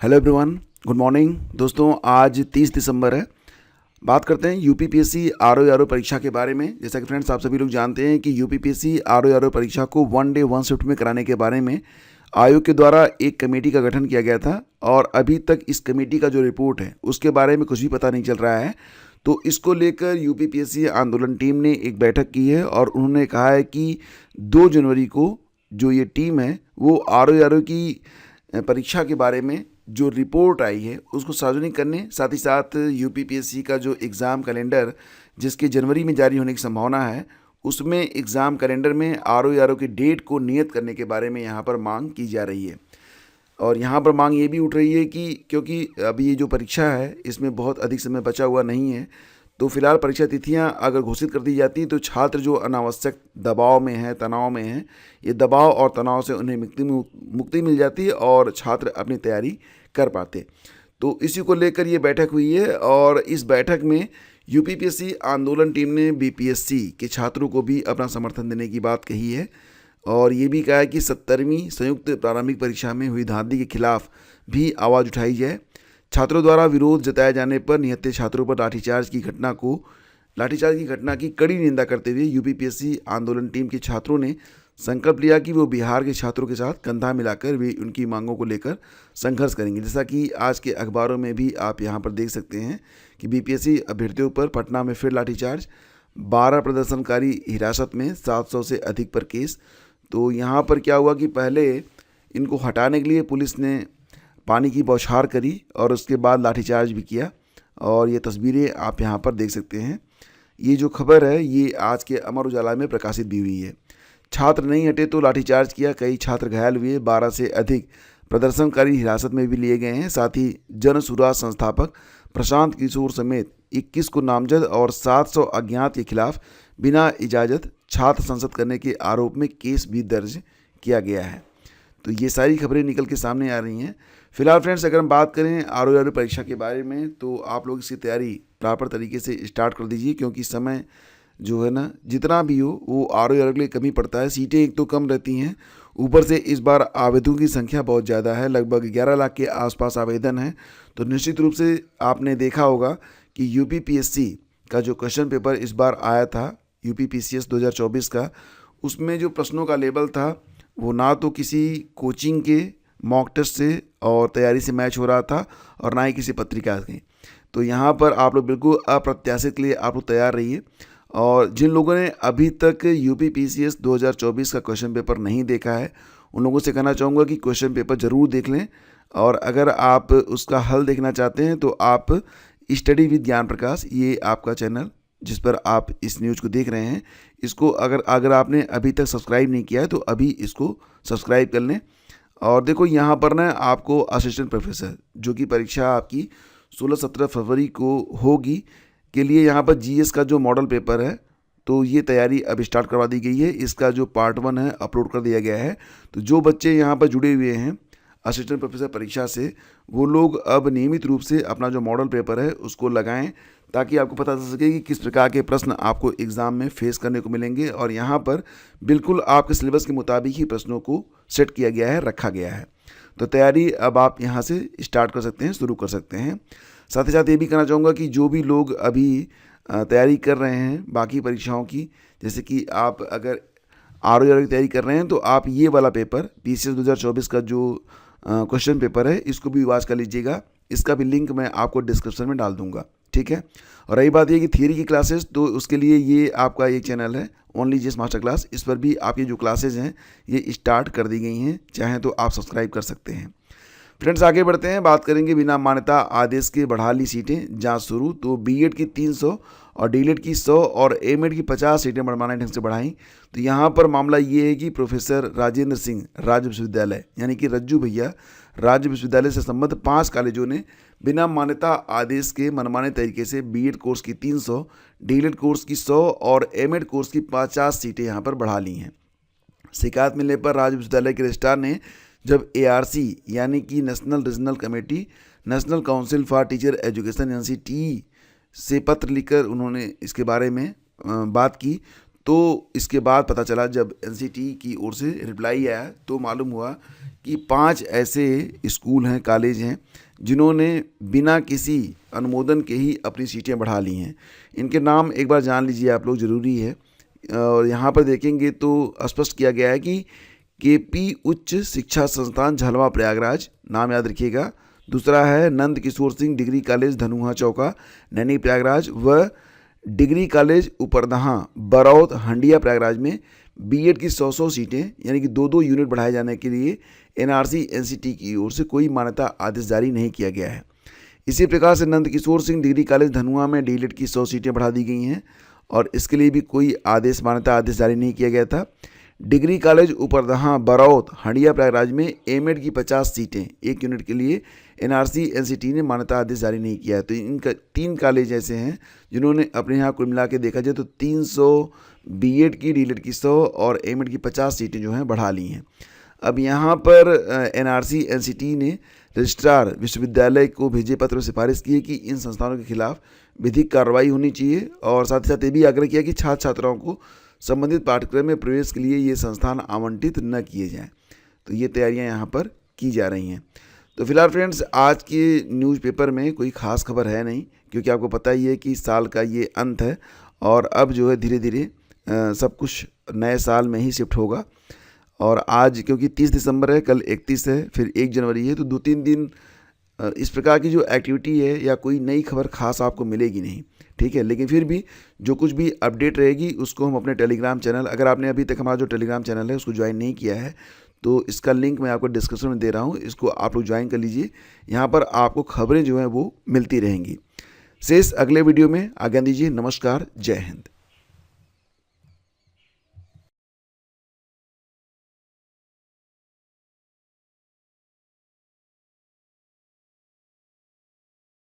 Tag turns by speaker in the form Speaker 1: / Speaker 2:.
Speaker 1: Hello everyone, good morning दोस्तों। आज 30 दिसंबर है। बात करते हैं यूपीपीएससी आरओ परीक्षा के बारे में। जैसा कि फ्रेंड्स आप सभी लोग जानते हैं कि यूपीपीएससी आरओ परीक्षा को 1 डे 1 शिफ्ट में कराने के बारे में आयोग के द्वारा एक कमेटी का गठन किया गया था और अभी तक इस कमेटी का जो रिपोर्ट है उसके बारे में कुछ भी पता नहीं चल रहा है। तो इसको लेकर यूपीपीएससी आंदोलन टीम ने एक बैठक की है और उन्होंने कहा है कि 2 जनवरी को जो ये टीम है वो आरओ की परीक्षा के बारे में जो रिपोर्ट आई है उसको सार्वजनिक करने, साथ ही साथ यूपीपीएससी का जो एग्ज़ाम कैलेंडर जिसके जनवरी में जारी होने की संभावना है उसमें एग्ज़ाम कैलेंडर में आरओ की डेट को नियत करने के बारे में यहाँ पर मांग की जा रही है। और यहाँ पर मांग ये भी उठ रही है कि क्योंकि अभी ये जो परीक्षा है इसमें बहुत अधिक समय बचा हुआ नहीं है, तो फिलहाल परीक्षा तिथियां अगर घोषित कर दी जाती तो छात्र जो अनावश्यक दबाव में है, तनाव में है, ये दबाव और तनाव से उन्हें मुक्ति मिल जाती है और छात्र अपनी तैयारी कर पाते। तो इसी को लेकर ये बैठक हुई है और इस बैठक में यूपीपीएससी आंदोलन टीम ने बीपीएससी के छात्रों को भी अपना समर्थन देने की बात कही है और ये भी कहा है कि 70वीं संयुक्त प्रारंभिक परीक्षा में हुई धांधली के खिलाफ भी आवाज़ उठाई जाए। छात्रों द्वारा विरोध जताए जाने पर निहत्थे छात्रों पर लाठीचार्ज की घटना की कड़ी निंदा करते हुए यूपीपीएससी आंदोलन टीम के छात्रों ने संकल्प लिया कि वो बिहार के छात्रों के साथ कंधा मिलाकर वे उनकी मांगों को लेकर संघर्ष करेंगे। जैसा कि आज के अखबारों में भी आप यहाँ पर देख सकते हैं कि बीपीएससी अभ्यर्थियों पर पटना में फिर लाठीचार्ज, 12 प्रदर्शनकारी हिरासत में, 700 से अधिक पर केस। तो यहाँ पर क्या हुआ कि पहले इनको हटाने के लिए पुलिस ने पानी की बौछार करी और उसके बाद लाठीचार्ज भी किया और ये तस्वीरें आप यहाँ पर देख सकते हैं। ये जो खबर है ये आज के अमर उजाला में प्रकाशित भी हुई है। छात्र नहीं हटे तो लाठीचार्ज किया, कई छात्र घायल हुए, 12 से अधिक प्रदर्शनकारी हिरासत में भी लिए गए हैं। साथ ही जन सुराज संस्थापक प्रशांत किशोर समेत 21 को नामजद और 700 अज्ञात के खिलाफ बिना इजाज़त छात्र संसद करने के आरोप में केस भी दर्ज किया गया है। तो ये सारी खबरें निकल के सामने आ रही हैं। फिलहाल फ्रेंड्स अगर हम बात करें आरओ परीक्षा के बारे में तो आप लोग इसकी तैयारी प्रॉपर तरीके से स्टार्ट कर दीजिए, क्योंकि समय जो है ना जितना भी हो वो आरओ के लिए कमी पड़ता है। सीटें एक तो कम रहती हैं, ऊपर से इस बार आवेदकों की संख्या बहुत ज़्यादा है, लगभग 11 लाख के आसपास आवेदन है। तो निश्चित रूप से आपने देखा होगा कि यूपीपीएससी का जो क्वेश्चन पेपर इस बार आया था यूपीपीसीएस 2024 का, उसमें जो प्रश्नों का लेवल था वो ना तो किसी कोचिंग के मॉक टेस्ट से और तैयारी से मैच हो रहा था और ना ही किसी पत्रिका से। तो यहाँ पर आप लोग बिल्कुल अप्रत्याशित के लिए आप लोग तैयार रहिए। और जिन लोगों ने अभी तक यूपीपीसीएस 2024 का क्वेश्चन पेपर नहीं देखा है उन लोगों से कहना चाहूँगा कि क्वेश्चन पेपर ज़रूर देख लें। और अगर आप उसका हल देखना चाहते हैं तो आप स्टडी विद ज्ञान प्रकाश, ये आपका चैनल जिस पर आप इस न्यूज़ को देख रहे हैं, इसको अगर आपने अभी तक सब्सक्राइब नहीं किया है तो अभी इसको सब्सक्राइब कर लें। और देखो यहाँ पर ना आपको असिस्टेंट प्रोफेसर जो कि परीक्षा आपकी 16-17 फरवरी को होगी के लिए यहाँ पर जीएस का जो मॉडल पेपर है तो ये तैयारी अब स्टार्ट करवा दी गई है। इसका जो पार्ट 1 है अपलोड कर दिया गया है। तो जो बच्चे यहाँ पर जुड़े हुए हैं असिस्टेंट प्रोफेसर परीक्षा से वो लोग अब नियमित रूप से अपना जो मॉडल पेपर है उसको लगाएं ताकि आपको पता चल सके कि किस प्रकार के प्रश्न आपको एग्ज़ाम में फेस करने को मिलेंगे। और यहाँ पर बिल्कुल आपके सिलेबस के मुताबिक ही प्रश्नों को सेट किया गया है, रखा गया है। तो तैयारी अब आप यहाँ से स्टार्ट कर सकते हैं, शुरू कर सकते हैं। साथ ही साथ ये भी कहना चाहूँगा कि जो भी लोग अभी तैयारी कर रहे हैं बाकी परीक्षाओं की, जैसे कि आप अगर आरओ की तैयारी कर रहे हैं तो आप ये वाला पेपर पीसीएस 2024 का जो क्वेश्चन पेपर है इसको भी वाच कर लीजिएगा। इसका भी लिंक मैं आपको डिस्क्रिप्शन में डाल दूंगा, ठीक है। और रही बात ये कि थियरी की क्लासेस, तो उसके लिए ये आपका एक चैनल है ओनली जीएस मास्टर क्लास, इस पर भी आपकी जो क्लासेज हैं ये स्टार्ट कर दी गई हैं, चाहें तो आप सब्सक्राइब कर सकते हैं। फ्रेंड्स आगे बढ़ते हैं, बात करेंगे बिना मान्यता आदेश के बढ़ा ली सीटें, जांच शुरू। तो बीएड की 300 और डीएलएड की 100 और एमएड की 50 सीटें मनमाने ढंग से बढ़ाई। तो यहाँ पर मामला ये है कि प्रोफेसर राजेंद्र सिंह राज्य विश्वविद्यालय यानी कि रज्जू भैया राज्य विश्वविद्यालय से संबद्ध 5 कॉलेजों ने बिना मान्यता आदेश के मनमाने तरीके से बीएड कोर्स की 300, डीएलएड कोर्स की 100 और एमएड कोर्स की 50 सीटें यहाँ पर बढ़ा ली हैं। शिकायत मिलने पर राज्य विश्वविद्यालय के रजिस्ट्रार ने जब एआरसी यानी कि national regional committee, national council for teacher education NCT से पत्र लिखकर उन्होंने इसके बारे में बात की। तो इसके बाद पता चला, जब एनसीटी की ओर से रिप्लाई आया तो मालूम हुआ कि 5 ऐसे स्कूल हैं, कॉलेज हैं जिन्होंने बिना किसी अनुमोदन के ही अपनी सीटें बढ़ा ली हैं। इनके नाम एक बार जान लीजिए आप लोग, ज़रूरी है। और यहाँ पर देखेंगे तो स्पष्ट किया गया है कि केपी उच्च शिक्षा संस्थान झलवा प्रयागराज, नाम याद रखिएगा। दूसरा है नंद किशोर सिंह डिग्री कॉलेज धनुहा चौका नैनी प्रयागराज व डिग्री कॉलेज उपरदहा बरौद हंडिया प्रयागराज में बीएड की 100 सीटें यानी कि 2 यूनिट बढ़ाए जाने के लिए एनआरसी एनसीटी की ओर से कोई मान्यता आदेश जारी नहीं किया गया है। इसी प्रकार से नंद किशोर सिंह डिग्री कॉलेज धनुआ में डीएलएड की 100 सीटें बढ़ा दी गई हैं और इसके लिए भी कोई मान्यता आदेश जारी नहीं किया गया था। डिग्री कॉलेज उपरदहा बरौद हंडिया प्रयागराज में एमएड की 50 सीटें 1 यूनिट के लिए एनआरसी एनसीटी ने मान्यता आदेश जारी नहीं किया है। तो इनका 3 कॉलेज ऐसे हैं जिन्होंने अपने यहाँ कुल मिला के देखा जाए तो 300 बीएड की, डीएलएड की 100 और एमएड की 50 सीटें जो हैं बढ़ा ली हैं। अब यहाँ पर एनआरसी एनसीटी ने रजिस्ट्रार विश्वविद्यालय को भेजे पत्र में सिफारिश की है कि इन संस्थानों के खिलाफ विधिक कार्रवाई होनी चाहिए और साथ ही साथ ये भी आग्रह किया कि छात्र छात्राओं को संबंधित पाठ्यक्रम में प्रवेश के लिए ये संस्थान आवंटित न किए जाएं। तो ये तैयारियां यहाँ पर की जा रही हैं। तो फिलहाल फ्रेंड्स, आज के न्यूज़पेपर में कोई ख़ास खबर है नहीं, क्योंकि आपको पता ही है कि साल का ये अंत है और अब जो है धीरे धीरे सब कुछ नए साल में ही शिफ्ट होगा। और आज क्योंकि 30 दिसंबर है, कल 31 है, फिर 1 जनवरी है, तो 2-3 दिन इस प्रकार की जो एक्टिविटी है या कोई नई खबर खास आपको मिलेगी नहीं, ठीक है। लेकिन फिर भी जो कुछ भी अपडेट रहेगी उसको हम अपने टेलीग्राम चैनल, अगर आपने अभी तक हमारा जो टेलीग्राम चैनल है उसको ज्वाइन नहीं किया है तो इसका लिंक मैं आपको डिस्क्रिप्शन में दे रहा हूँ, इसको आप लोग ज्वाइन कर लीजिए। यहाँ पर आपको खबरें जो हैं वो मिलती रहेंगी। शेष अगले वीडियो में आज्ञा दीजिए। नमस्कार, जय हिंद।